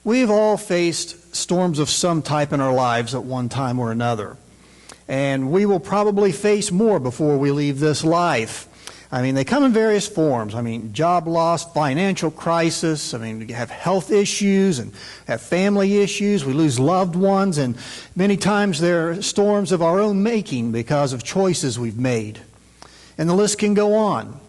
We've all faced storms of some type in our lives at one time or another. And we will probably face more before we leave this life. They come in various forms. Job loss, financial crisis. We have health issues and have family issues. We lose loved ones. And many times they're storms of our own making because of choices we've made. And the list can go on.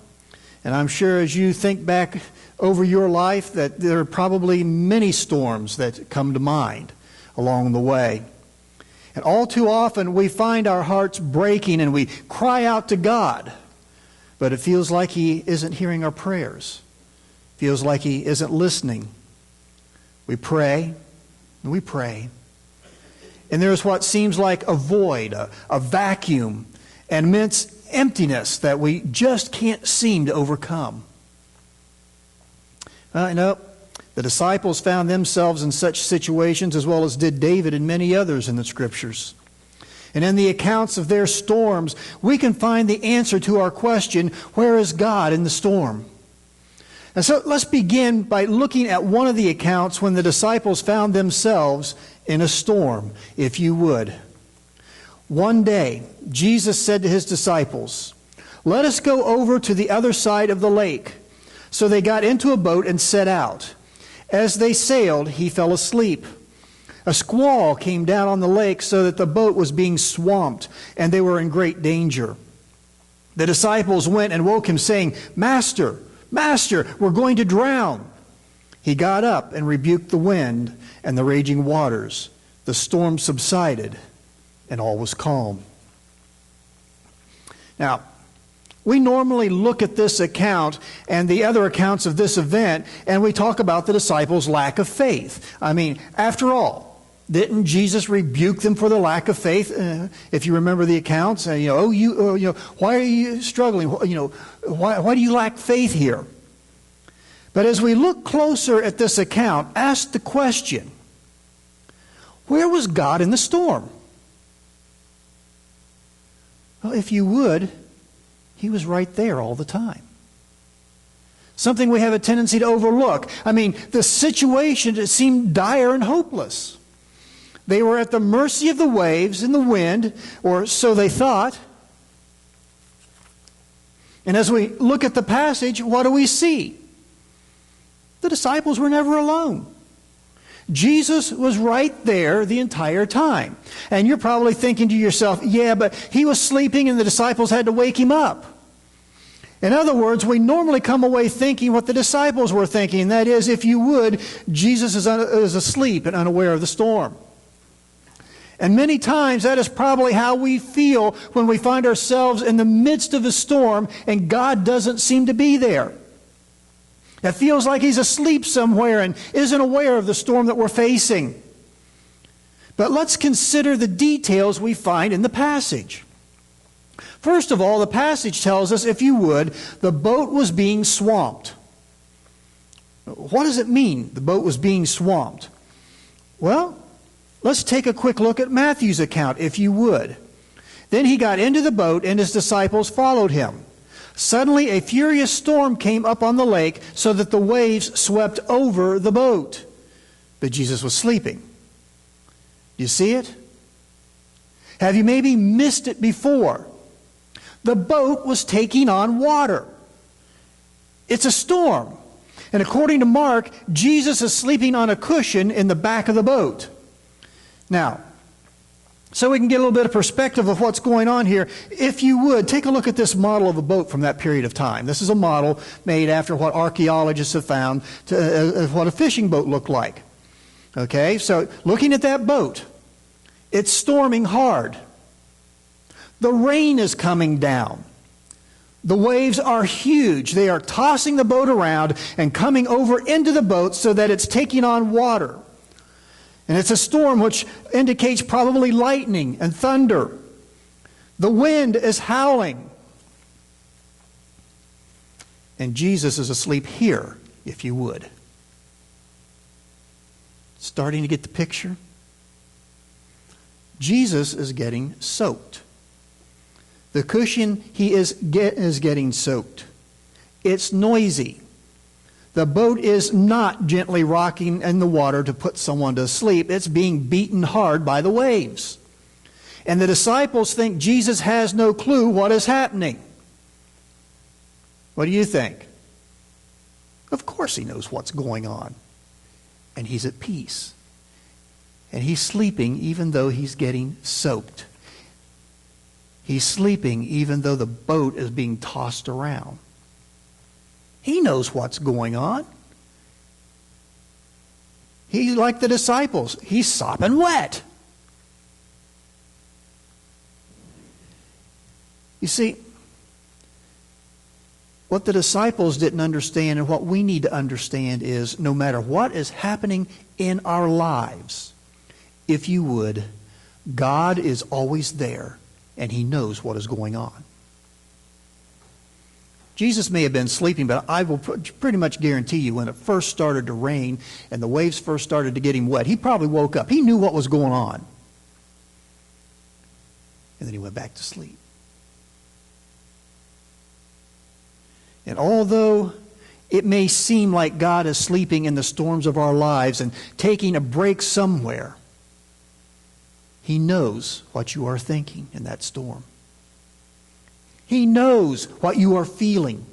And I'm sure as you think back over your life that there are probably many storms that come to mind along the way. And all too often we find our hearts breaking and we cry out to God. But it feels like He isn't hearing our prayers. Feels like He isn't listening. We pray and we pray. And there's what seems like a void, a vacuum, an immense emptiness that we just can't seem to overcome. The disciples found themselves in such situations as well as did David and many others in the Scriptures. And in the accounts of their storms, we can find the answer to our question, where is God in the storm? And so let's begin by looking at one of the accounts when the disciples found themselves in a storm, if you would. One day, Jesus said to His disciples, "Let us go over to the other side of the lake." So they got into a boat and set out. As they sailed, He fell asleep. A squall came down on the lake so that the boat was being swamped, and they were in great danger. The disciples went and woke Him, saying, "Master, Master, we're going to drown." He got up and rebuked the wind and the raging waters. The storm subsided, and all was calm. Now, we normally look at this account and the other accounts of this event, and we talk about the disciples' lack of faith. After all, didn't Jesus rebuke them for their lack of faith? If you remember the accounts, why are you struggling? Why do you lack faith here? But as we look closer at this account, ask the question, where was God in the storm? Well, if you would, He was right there all the time. Something we have a tendency to overlook. The situation seemed dire and hopeless. They were at the mercy of the waves and the wind, or so they thought. And as we look at the passage, what do we see? The disciples were never alone. Jesus was right there the entire time. And you're probably thinking to yourself, yeah, but He was sleeping and the disciples had to wake Him up. In other words, we normally come away thinking what the disciples were thinking. That is, if you would, Jesus is asleep and unaware of the storm. And many times that is probably how we feel when we find ourselves in the midst of a storm and God doesn't seem to be there. It feels like He's asleep somewhere and isn't aware of the storm that we're facing. But let's consider the details we find in the passage. First of all, the passage tells us, if you would, the boat was being swamped. What does it mean, the boat was being swamped? Well, let's take a quick look at Matthew's account, if you would. Then He got into the boat and His disciples followed Him. Suddenly a furious storm came up on the lake so that the waves swept over the boat. But Jesus was sleeping. Do you see it? Have you maybe missed it before? The boat was taking on water. It's a storm. And according to Mark, Jesus is sleeping on a cushion in the back of the boat. Now, so we can get a little bit of perspective of what's going on here, if you would, take a look at this model of a boat from that period of time. This is a model made after what archaeologists have found what a fishing boat looked like. Okay, so looking at that boat, it's storming hard. The rain is coming down. The waves are huge. They are tossing the boat around and coming over into the boat so that it's taking on water. And it's a storm which indicates probably lightning and thunder. The wind is howling. And Jesus is asleep here, if you would. Starting to get the picture? Jesus is getting soaked. The cushion He is getting soaked. It's noisy. The boat is not gently rocking in the water to put someone to sleep. It's being beaten hard by the waves. And the disciples think Jesus has no clue what is happening. What do you think? Of course he knows what's going on. And he's at peace. And he's sleeping even though he's getting soaked. He's sleeping even though the boat is being tossed around. He knows what's going on. He's like the disciples. He's sopping wet. You see, what the disciples didn't understand and what we need to understand is no matter what is happening in our lives, if you would, God is always there and He knows what is going on. Jesus may have been sleeping, but I will pretty much guarantee you when it first started to rain and the waves first started to get him wet, he probably woke up. He knew what was going on. And then he went back to sleep. And although it may seem like God is sleeping in the storms of our lives and taking a break somewhere, He knows what you are thinking in that storm. He knows what you are feeling.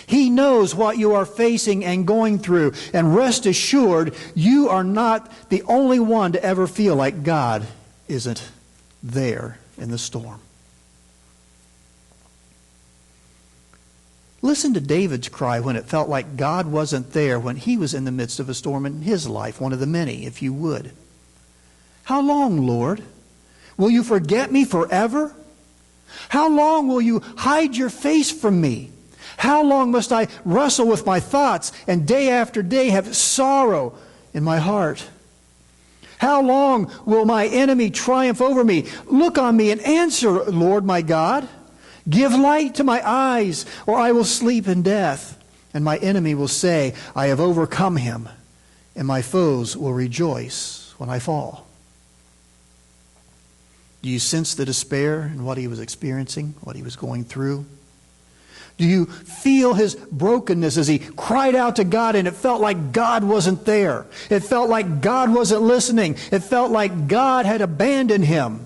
He knows what you are facing and going through. And rest assured, you are not the only one to ever feel like God isn't there in the storm. Listen to David's cry when it felt like God wasn't there when he was in the midst of a storm in his life, one of the many, if you would. How long, Lord? Will you forget me forever? How long will you hide your face from me? How long must I wrestle with my thoughts and day after day have sorrow in my heart? How long will my enemy triumph over me? Look on me and answer, Lord my God. Give light to my eyes, or I will sleep in death. And my enemy will say, I have overcome him, and my foes will rejoice when I fall. Do you sense the despair in what he was experiencing, what he was going through? Do you feel his brokenness as he cried out to God and it felt like God wasn't there? It felt like God wasn't listening. It felt like God had abandoned him.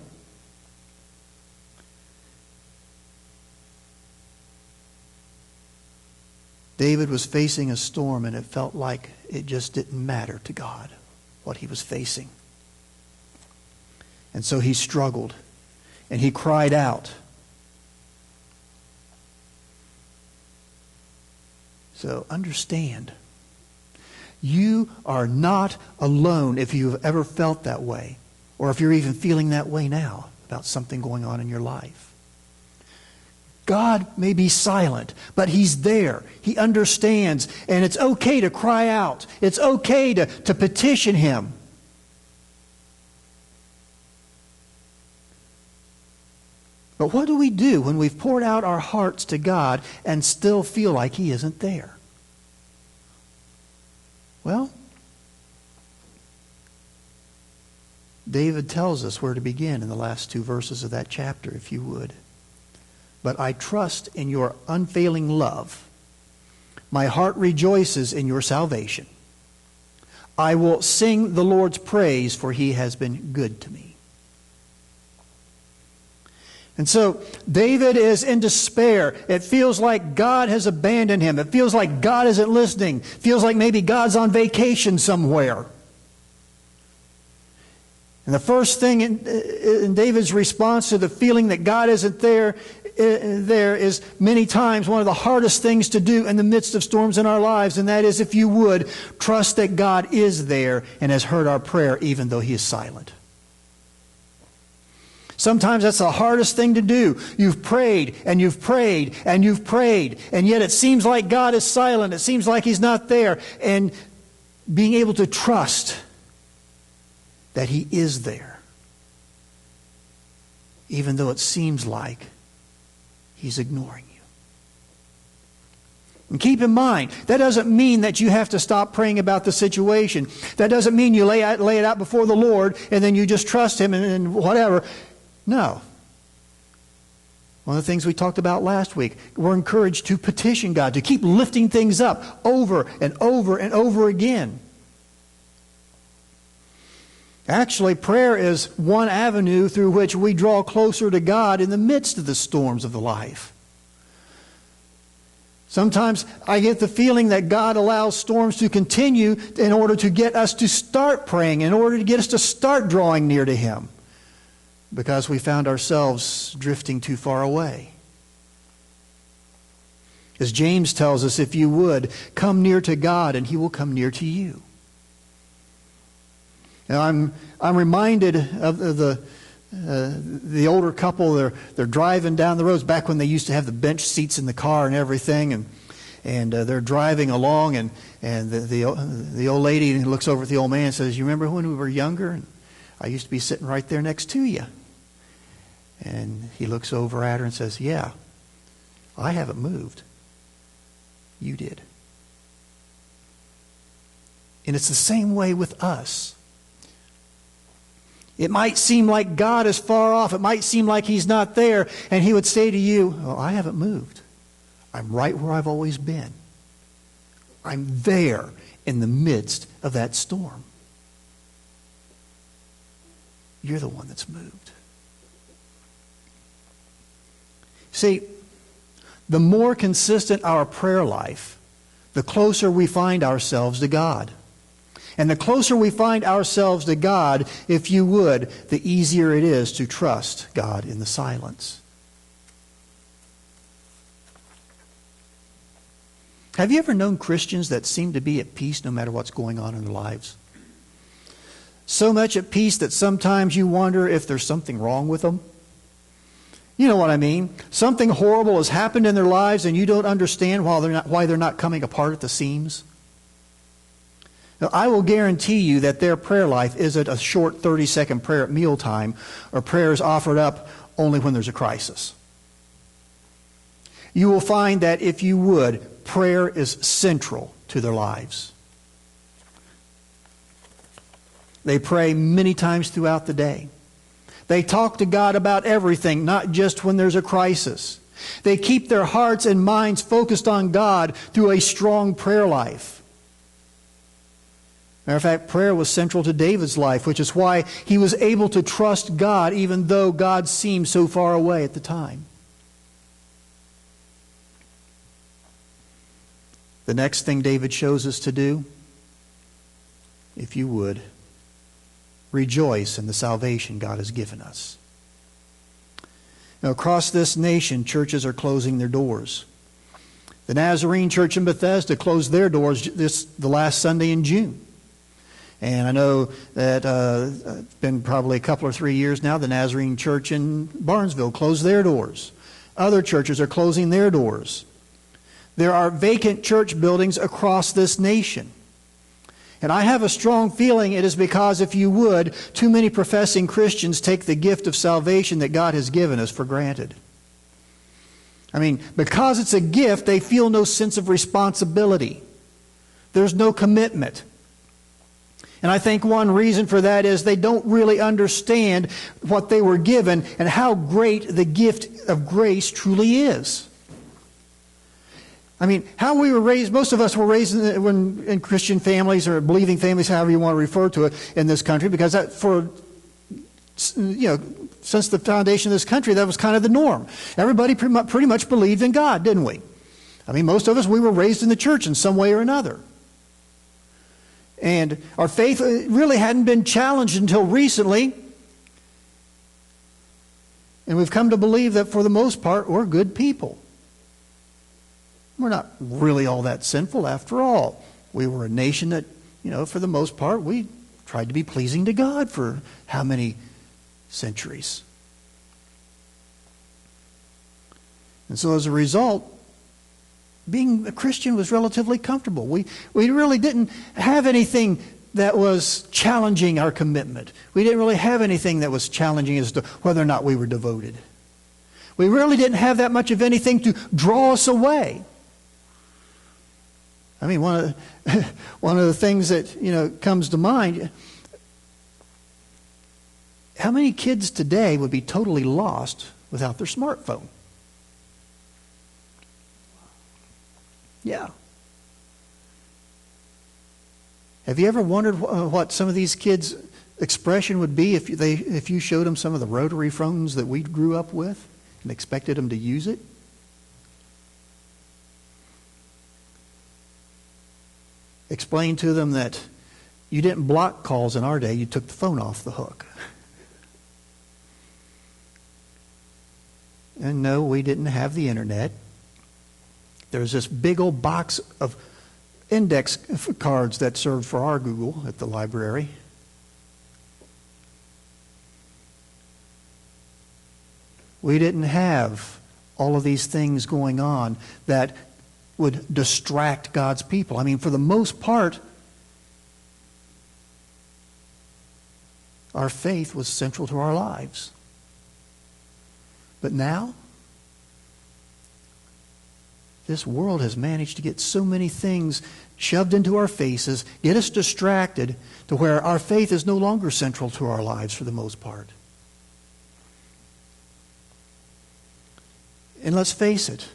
David was facing a storm and it felt like it just didn't matter to God what he was facing. And so he struggled and he cried out. So understand, you are not alone if you've ever felt that way, or if you're even feeling that way now about something going on in your life. God may be silent, but He's there. He understands, and it's okay to cry out. It's okay to petition Him. But what do we do when we've poured out our hearts to God and still feel like He isn't there? Well, David tells us where to begin in the last two verses of that chapter, if you would. But I trust in your unfailing love. My heart rejoices in your salvation. I will sing the Lord's praise, for He has been good to me. And so David is in despair. It feels like God has abandoned him. It feels like God isn't listening. It feels like maybe God's on vacation somewhere. And the first thing in David's response to the feeling that God isn't there is many times one of the hardest things to do in the midst of storms in our lives, and that is, if you would, trust that God is there and has heard our prayer even though He is silent. Sometimes that's the hardest thing to do. You've prayed and you've prayed and you've prayed, and yet it seems like God is silent. It seems like He's not there. And being able to trust that He is there, even though it seems like He's ignoring you. And keep in mind, that doesn't mean that you have to stop praying about the situation. That doesn't mean you lay it out before the Lord and then you just trust Him and whatever. No. One of the things we talked about last week, we're encouraged to petition God, to keep lifting things up over and over and over again. Actually, prayer is one avenue through which we draw closer to God in the midst of the storms of the life. Sometimes I get the feeling that God allows storms to continue in order to get us to start praying, in order to get us to start drawing near to Him, because we found ourselves drifting too far away. As James tells us, if you would, come near to God and He will come near to you. Now, I'm reminded of the older couple. They're driving down the roads back when they used to have the bench seats in the car and everything, and they're driving along, and the old lady looks over at the old man and says, "You remember when we were younger? And I used to be sitting right there next to you." And he looks over at her and says, "Yeah, I haven't moved. You did." And it's the same way with us. It might seem like God is far off. It might seem like He's not there. And He would say to you, "Oh, I haven't moved. I'm right where I've always been. I'm there in the midst of that storm. You're the one that's moved." See, the more consistent our prayer life, the closer we find ourselves to God. And the closer we find ourselves to God, if you would, the easier it is to trust God in the silence. Have you ever known Christians that seem to be at peace no matter what's going on in their lives? So much at peace that sometimes you wonder if there's something wrong with them. You know what I mean? Something horrible has happened in their lives and you don't understand why they're not coming apart at the seams. Now, I will guarantee you that their prayer life isn't a short 30-second prayer at mealtime or prayers offered up only when there's a crisis. You will find that if you would, prayer is central to their lives. They pray many times throughout the day. They talk to God about everything, not just when there's a crisis. They keep their hearts and minds focused on God through a strong prayer life. Matter of fact, prayer was central to David's life, which is why he was able to trust God even though God seemed so far away at the time. The next thing David shows us to do, if you would, rejoice in the salvation God has given us. Now, across this nation, churches are closing their doors. The Nazarene Church in Bethesda closed their doors the last Sunday in June. And I know that it's been probably a couple or 3 years now, the Nazarene Church in Barnesville closed their doors. Other churches are closing their doors. There are vacant church buildings across this nation. And I have a strong feeling it is because, if you would, too many professing Christians take the gift of salvation that God has given us for granted. I mean, because it's a gift, they feel no sense of responsibility. There's no commitment. And I think one reason for that is they don't really understand what they were given and how great the gift of grace truly is. I mean, how we were raised, most of us were raised in Christian families or believing families, however you want to refer to it, in this country, because since the foundation of this country, that was kind of the norm. Everybody pretty much believed in God, didn't we? I mean, most of us, we were raised in the church in some way or another. And our faith really hadn't been challenged until recently. And we've come to believe that for the most part, we're good people. We're not really all that sinful after all. We were a nation that, for the most part, we tried to be pleasing to God for how many centuries. And so as a result, being a Christian was relatively comfortable. We really didn't have anything that was challenging our commitment. We didn't really have anything that was challenging as to whether or not we were devoted. We really didn't have that much of anything to draw us away. I mean, one of the things that comes to mind, how many kids today would be totally lost without their smartphone? Yeah. Have you ever wondered what some of these kids' expression would be if you showed them some of the rotary phones that we grew up with and expected them to use it? Explain to them that you didn't block calls in our day, you took the phone off the hook. And no, we didn't have the internet. There's this big old box of index cards that served for our Google at the library. We didn't have all of these things going on that would distract God's people. I mean, for the most part, our faith was central to our lives. But now, this world has managed to get so many things shoved into our faces, get us distracted to where our faith is no longer central to our lives for the most part. And let's face it,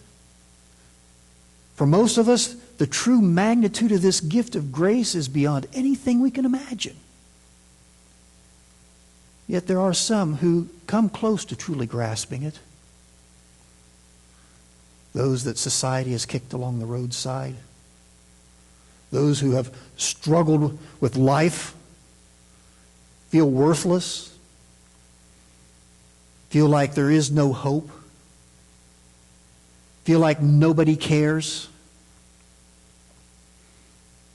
for most of us, the true magnitude of this gift of grace is beyond anything we can imagine. Yet there are some who come close to truly grasping it. Those that society has kicked along the roadside. Those who have struggled with life, feel worthless, feel like there is no hope, feel like nobody cares.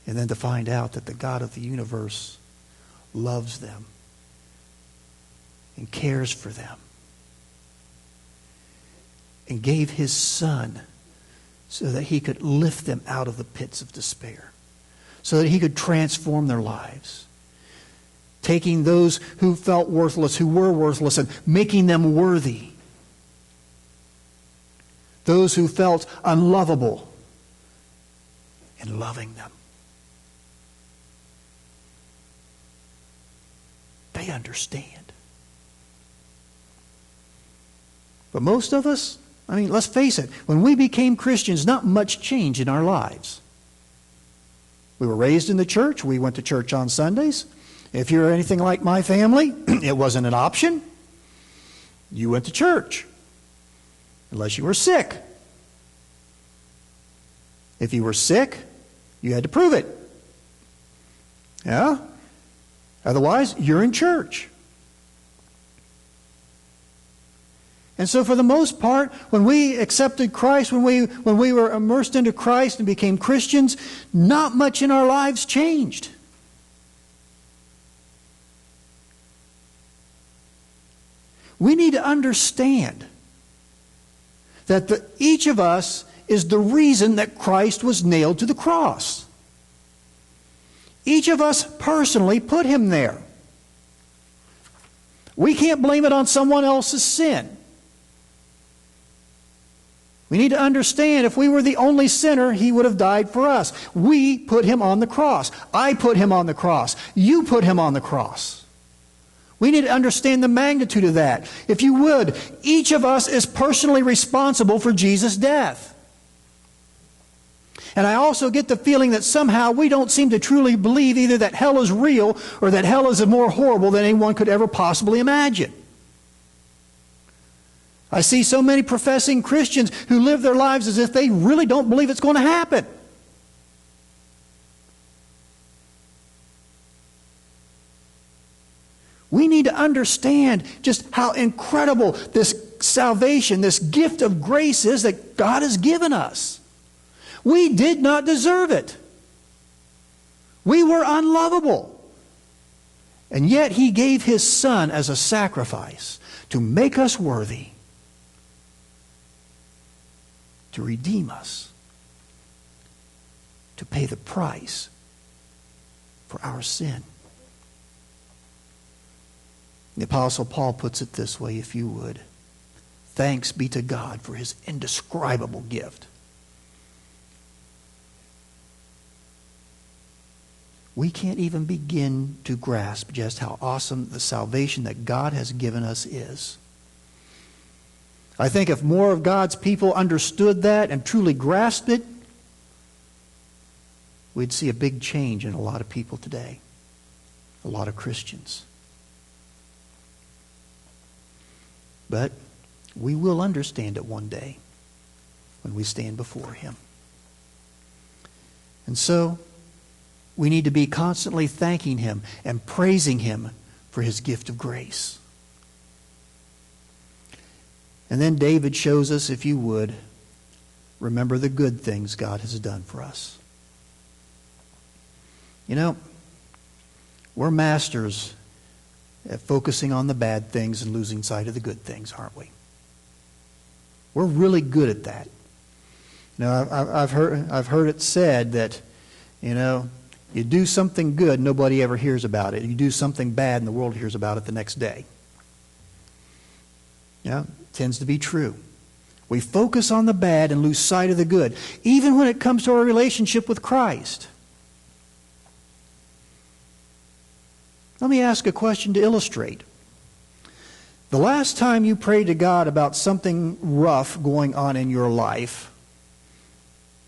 And then to find out that the God of the universe loves them and cares for them and gave His Son so that He could lift them out of the pits of despair, so that He could transform their lives, taking those who felt worthless, who were worthless, and making them worthy. Those who felt unlovable and loving them. They understand. But most of us, I mean, let's face it, when we became Christians, not much changed in our lives. We were raised in the church. We went to church on Sundays. If you're anything like my family, it wasn't an option. You went to church. Unless you were sick. If you were sick, you had to prove it. Yeah? Otherwise, you're in church. And so for the most part, when we accepted Christ, when we were immersed into Christ and became Christians, not much in our lives changed. We need to understand that each of us is the reason that Christ was nailed to the cross. Each of us personally put Him there. We can't blame it on someone else's sin. We need to understand if we were the only sinner, He would have died for us. We put Him on the cross. I put Him on the cross. You put Him on the cross. We need to understand the magnitude of that. If you would, each of us is personally responsible for Jesus' death. And I also get the feeling that somehow we don't seem to truly believe either that hell is real or that hell is more horrible than anyone could ever possibly imagine. I see so many professing Christians who live their lives as if they really don't believe it's going to happen. We need to understand just how incredible this salvation, this gift of grace is that God has given us. We did not deserve it. We were unlovable. And yet He gave His Son as a sacrifice to make us worthy, to redeem us, to pay the price for our sin. The Apostle Paul puts it this way, if you would. Thanks be to God for His indescribable gift. We can't even begin to grasp just how awesome the salvation that God has given us is. I think if more of God's people understood that and truly grasped it, we'd see a big change in a lot of people today, a lot of Christians. But we will understand it one day when we stand before Him. And so, we need to be constantly thanking Him and praising Him for His gift of grace. And then David shows us, if you would, remember the good things God has done for us. You know, we're masters at focusing on the bad things and losing sight of the good things, aren't we? We're really good at that. You know, I've heard it said that, you know, you do something good, nobody ever hears about it. You do something bad, and the world hears about it the next day. Yeah, it tends to be true. We focus on the bad and lose sight of the good, even when it comes to our relationship with Christ. Let me ask a question to illustrate. The last time you prayed to God about something rough going on in your life,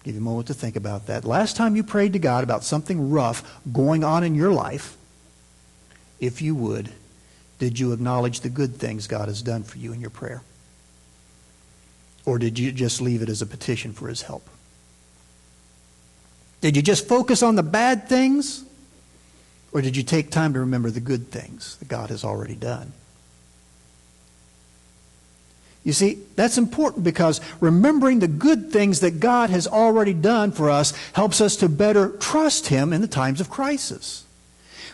give you a moment to think about that. Last time you prayed to God about something rough going on in your life, if you would, did you acknowledge the good things God has done for you in your prayer? Or did you just leave it as a petition for His help? Did you just focus on the bad things? Or did you take time to remember the good things that God has already done? You see, that's important because remembering the good things that God has already done for us helps us to better trust Him in the times of crisis.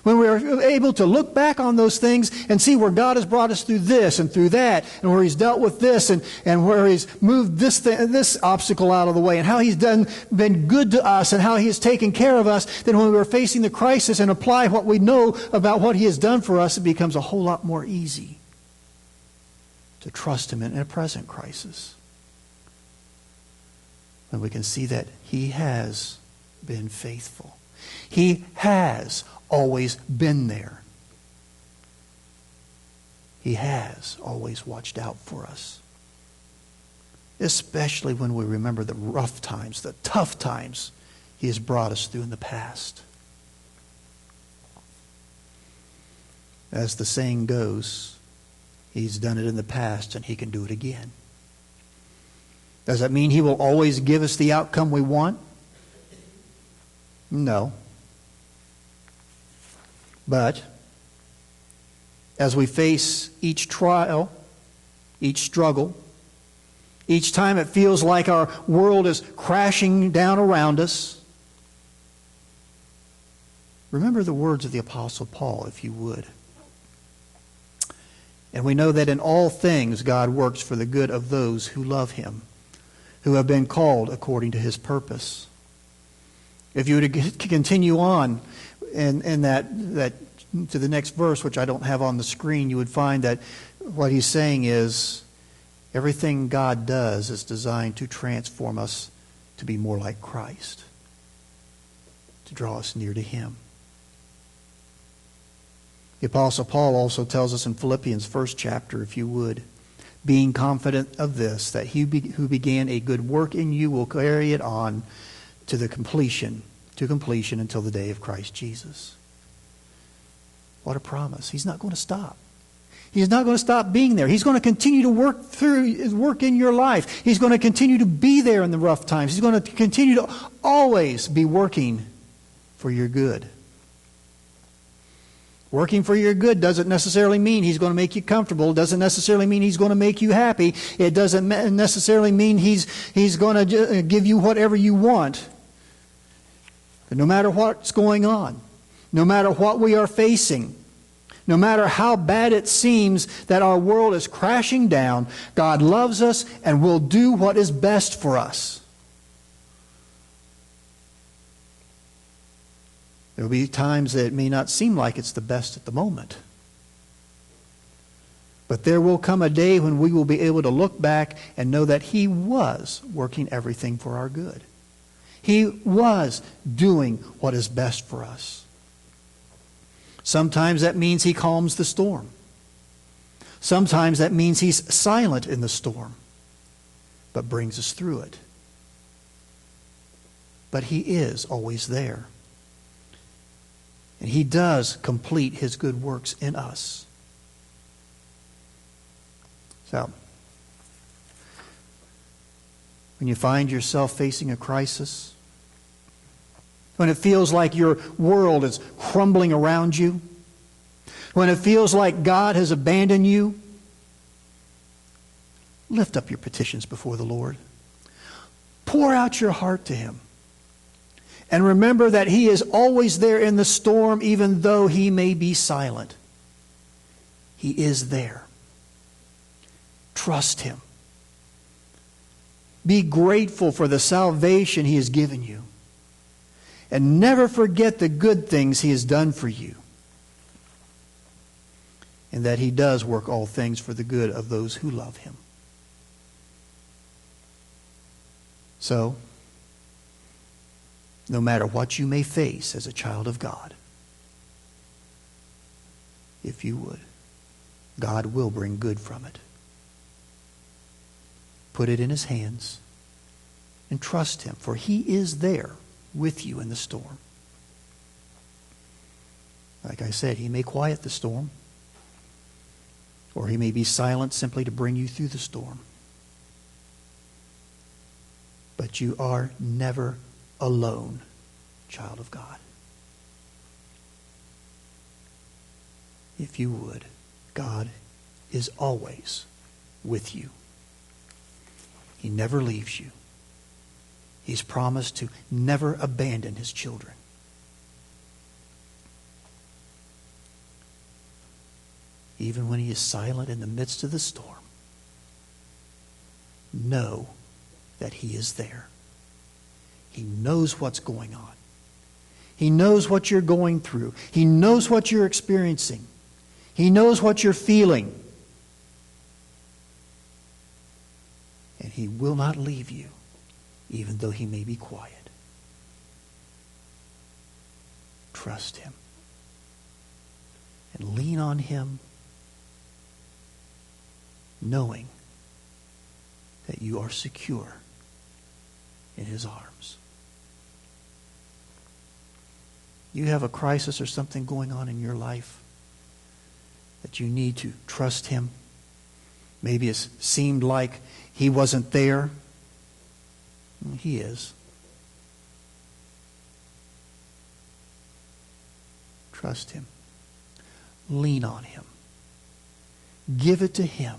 When we're able to look back on those things and see where God has brought us through this and through that, and where He's dealt with this and where He's moved this obstacle out of the way, and how He's been good to us and how He has taken care of us, then when we're facing the crisis and apply what we know about what He has done for us, it becomes a whole lot more easy to trust Him in a present crisis. And we can see that He has been faithful. He has always been there. He has always watched out for us. Especially when we remember the rough times, the tough times He has brought us through in the past. As the saying goes, He's done it in the past and He can do it again. Does that mean He will always give us the outcome we want? No. But as we face each trial, each struggle, each time it feels like our world is crashing down around us, remember the words of the Apostle Paul, if you would. And we know that in all things God works for the good of those who love Him, who have been called according to His purpose. If you were to continue on in that to the next verse, which I don't have on the screen, you would find that what he's saying is everything God does is designed to transform us to be more like Christ, to draw us near to Him. The Apostle Paul also tells us in Philippians 1st chapter, if you would, being confident of this, that He who began a good work in you will carry it on to completion until the day of Christ Jesus. What a promise. He's not going to stop. He's not going to stop being there. He's going to continue to work in your life. He's going to continue to be there in the rough times. He's going to continue to always be working for your good. Working for your good doesn't necessarily mean He's going to make you comfortable. It doesn't necessarily mean He's going to make you happy. It doesn't necessarily mean He's going to give you whatever you want. But no matter what's going on, no matter what we are facing, no matter how bad it seems that our world is crashing down, God loves us and will do what is best for us. There will be times that it may not seem like it's the best at the moment. But there will come a day when we will be able to look back and know that He was working everything for our good. He was doing what is best for us. Sometimes that means He calms the storm. Sometimes that means He's silent in the storm, but brings us through it. but He is always there. And He does complete His good works in us. So, when you find yourself facing a crisis, when it feels like your world is crumbling around you, when it feels like God has abandoned you, lift up your petitions before the Lord. Pour out your heart to Him. And remember that He is always there in the storm, even though He may be silent. He is there. Trust Him. Be grateful for the salvation He has given you. And never forget the good things He has done for you. And that He does work all things for the good of those who love Him. So, no matter what you may face as a child of God, if you would, God will bring good from it. Put it in His hands and trust Him, for He is there with you in the storm. Like I said, He may quiet the storm, or He may be silent simply to bring you through the storm. But you are never alone, child of God. If you would, God is always with you. He never leaves you. He's promised to never abandon His children. Even when He is silent in the midst of the storm, know that He is there. He knows what's going on. He knows what you're going through. He knows what you're experiencing. He knows what you're feeling. And He will not leave you, even though He may be quiet. Trust Him. And lean on Him, knowing that you are secure in His arms. You have a crisis or something going on in your life that you need to trust Him. Maybe it seemed like He wasn't there. He is. Trust Him. Lean on Him. Give it to Him.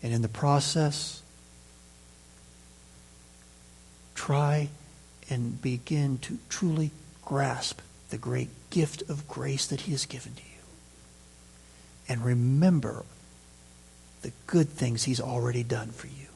And in the process, try and begin to truly grasp the great gift of grace that He has given to you. And remember the good things He's already done for you.